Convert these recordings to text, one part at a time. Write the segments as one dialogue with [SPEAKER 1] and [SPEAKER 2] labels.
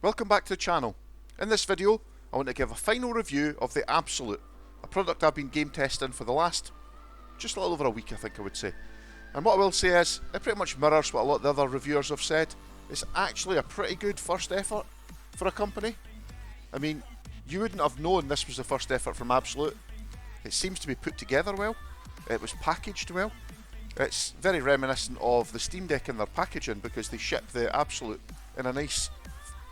[SPEAKER 1] Welcome back to the channel. In this video, I want to give a final review of the Abxylute, a product I've been game testing for the last just a little over a week, I think I would say. And what I will say is, it pretty much mirrors what a lot of the other reviewers have said. It's actually a pretty good first effort for a company. I mean, you wouldn't have known this was the first effort from Abxylute. It seems to be put together well. It was packaged well. It's very reminiscent of the Steam Deck in their packaging because they ship the Abxylute in a nice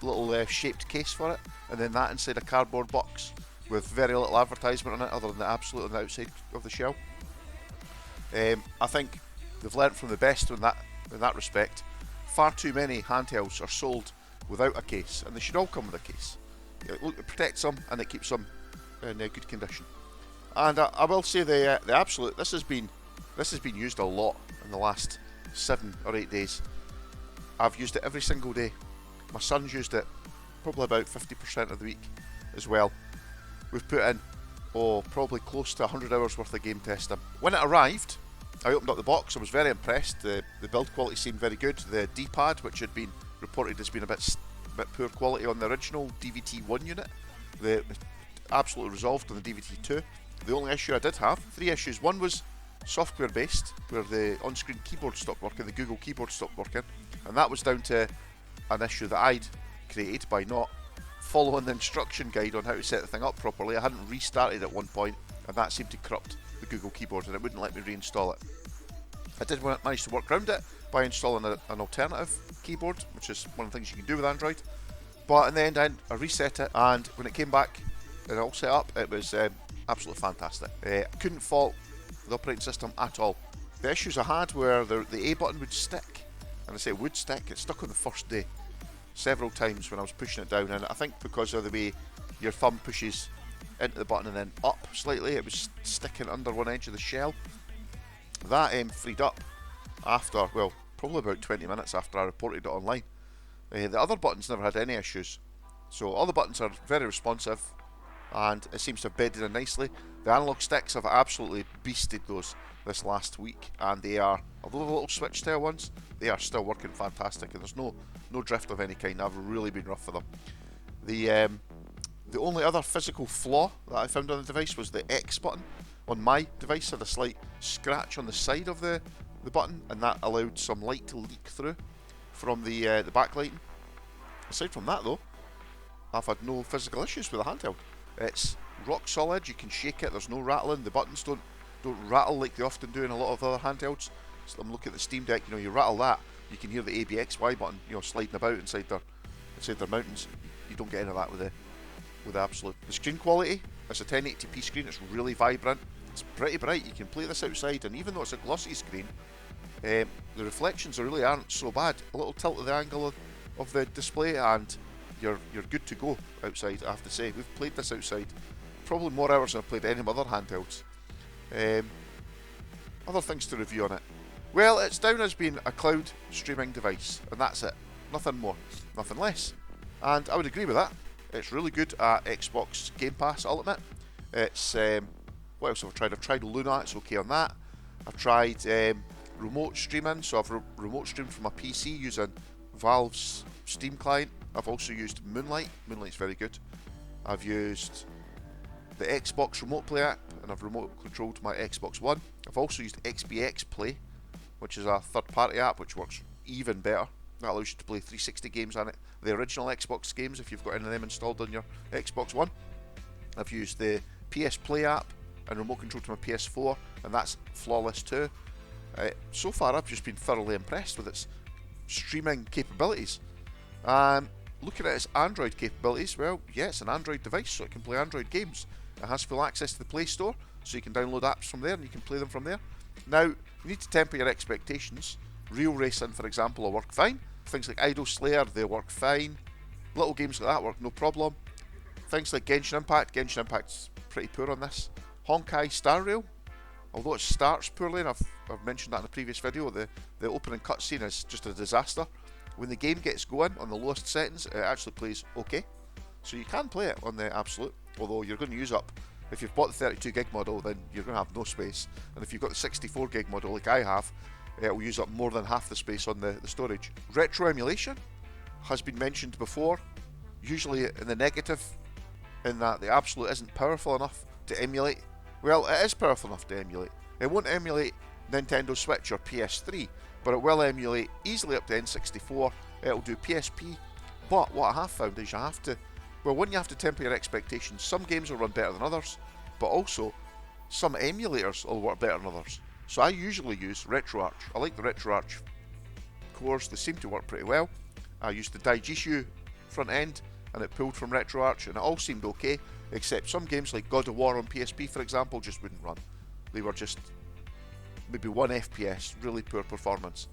[SPEAKER 1] little shaped case for it, and then that inside a cardboard box with very little advertisement on it other than the Abxylute on the outside of the shell. I think they've learnt from the best in that respect. Far too many handhelds are sold without a case, and they should all come with a case. It protects them and it keeps them in good condition. And I will say the Abxylute, this has been used a lot in the last 7 or 8 days. I've used it every single day. My son's used it probably about 50% of the week as well. We've put in, probably close to 100 hours worth of game testing. When it arrived, I opened up the box. I was very impressed. The build quality seemed very good. The D-pad, which had been reported as being a bit poor quality on the original DVT1 unit, the absolutely resolved on the DVT2. The only issue I did have, 3 issues. One was software based, where the on-screen keyboard stopped working, the Google keyboard stopped working, and that was down to an issue that I'd created by not following the instruction guide on how to set the thing up properly. I hadn't restarted at one point, and that seemed to corrupt the Google keyboard and it wouldn't let me reinstall it. I did manage to work around it by installing an alternative keyboard, which is one of the things you can do with Android. But in the end, I reset it, and when it came back and all set up, it was absolutely fantastic. I couldn't fault the operating system at all. The issues I had were the A button would stick, and I say it would stick. It stuck on the first day several times when I was pushing it down, and I think because of the way your thumb pushes into the button and then up slightly, it was sticking under one edge of the shell. That freed up after, well, probably about 20 minutes after I reported it online. The other buttons never had any issues, so all the buttons are very responsive and it seems to have bedded in nicely. The analog sticks, have absolutely beasted those this last week, and they are, although the little switch style ones, they are still working fantastic, and there's no drift of any kind. I've really been rough for them. The only other physical flaw that I found on the device was the X button. On my device had a slight scratch on the side of the button, and that allowed some light to leak through from the backlighting. Aside from that though, I've had no physical issues with the handheld. It's rock solid, you can shake it, there's no rattling, the buttons don't rattle like they often do in a lot of other handhelds. So I'm looking at the Steam Deck, you rattle that, you can hear the ABXY button, sliding about inside their mountains. You don't get any of that with the Abxylute. The screen quality, it's a 1080p screen, it's really vibrant, it's pretty bright, you can play this outside, and even though it's a glossy screen, the reflections really aren't so bad. A little tilt of the angle of the display and you're good to go outside, I have to say. We've played this outside probably more hours than I've played any of other handhelds. Other things to review on it. Well, it's down as being a cloud streaming device, and that's it. Nothing more, nothing less. And I would agree with that. It's really good at Xbox Game Pass Ultimate. It's what else have I tried? I've tried Luna, it's okay on that. I've tried remote streaming, so I've remote streamed from my PC using Valve's Steam client. I've also used MOONLIGHT. MOONLIGHT's very good. I've used the Xbox Remote Play app, and I've remote controlled my Xbox One. I've also used XBX Play, which is a third-party app which works even better. That allows you to play 360 games on it, the original Xbox games, if you've got any of them installed on your Xbox One. I've used the PS Play app and remote control to my PS4, and that's flawless too. So far, I've just been thoroughly impressed with its streaming capabilities. Looking at its Android capabilities, well, yeah, it's an Android device, so it can play Android games. It has full access to the Play Store, so you can download apps from there and you can play them from there. Now, you need to temper your expectations. Real Racing, for example, will work fine. Things like Idle Slayer, they work fine. Little games like that work no problem. Things like Genshin Impact's pretty poor on this. Honkai Star Rail, although it starts poorly, and I've mentioned that in a previous video, the opening cutscene is just a disaster. When the game gets going on the lowest settings, it actually plays okay. So you can play it on the Abxylute, although you're going to use up, if you've bought the 32 gig model, then you're going to have no space. And if you've got the 64 gig model like I have, it will use up more than half the space on the storage. Retro emulation has been mentioned before. usually in the negative, in that the Abxylute isn't powerful enough to emulate. Well, it is powerful enough to emulate. It won't emulate Nintendo Switch or PS3, but it will emulate easily up to N64. It'll do PSP, but what I have found is when you have to temper your expectations, some games will run better than others, but also some emulators will work better than others. So I usually use RetroArch. I like the RetroArch cores, they seem to work pretty well. I used the Daijishu front end and it pulled from RetroArch and it all seemed okay, except some games like God of War on PSP, for example, just wouldn't run. They were just maybe 1 FPS, really poor performance.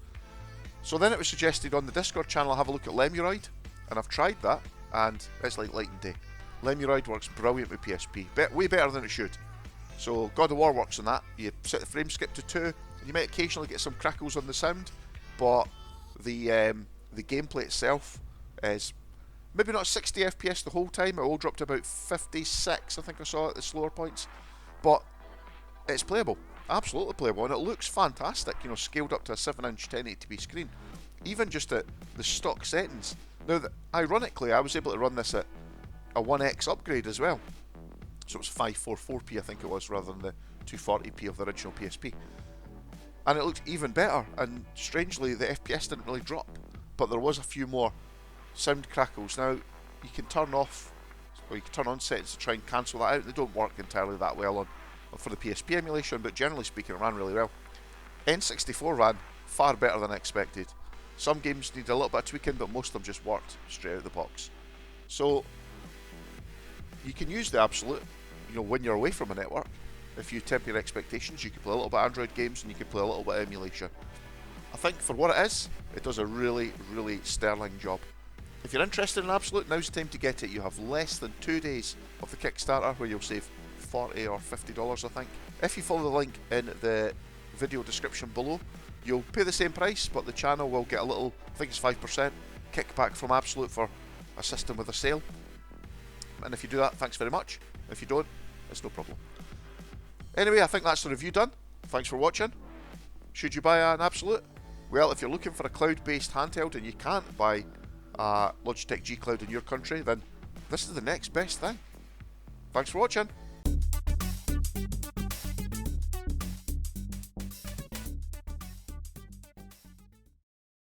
[SPEAKER 1] So then it was suggested on the Discord channel I have a look at LEMUROID, and I've tried that and it's like light and day. LEMUROID works brilliant with PSP, way better than it should. So God of War works on that. You set the frame skip to 2, and you might occasionally get some crackles on the sound, but the gameplay itself is maybe not 60 FPS the whole time. It will drop to about 56, I think I saw at the slower points, but it's playable, absolutely playable, and it looks fantastic. You know, scaled up to a 7-inch 1080p screen, even just at the stock settings. Now, ironically, I was able to run this at a 1x upgrade as well. So it was 544p, I think it was, rather than the 240p of the original PSP. And it looked even better, and strangely the FPS didn't really drop, but there was a few more sound crackles. Now, you can turn off, or you can turn on settings to try and cancel that out. They don't work entirely that well for the PSP emulation, but generally speaking it ran really well. N64 ran far better than I expected. Some games need a little bit of tweaking, but most of them just worked straight out of the box. So you can use the Abxylute, you know, when you're away from a network. If you temper your expectations, you can play a little bit of Android games and you can play a little bit of emulation. I think for what it is, it does a really, really sterling job. If you're interested in Abxylute, now's the time to get it. You have less than 2 days of the Kickstarter where you'll save $40 or $50, I think. If you follow the link in the video description below, you'll pay the same price, but the channel will get a little, I think it's 5%, kickback from Abxylute for assisting with a sale. And if you do that, thanks very much. If you don't, it's no problem. Anyway, I think that's the review done. Thanks for watching. Should you buy an Abxylute? Well, if you're looking for a cloud-based handheld and you can't buy Logitech G Cloud in your country, then this is the next best thing. Thanks for watching.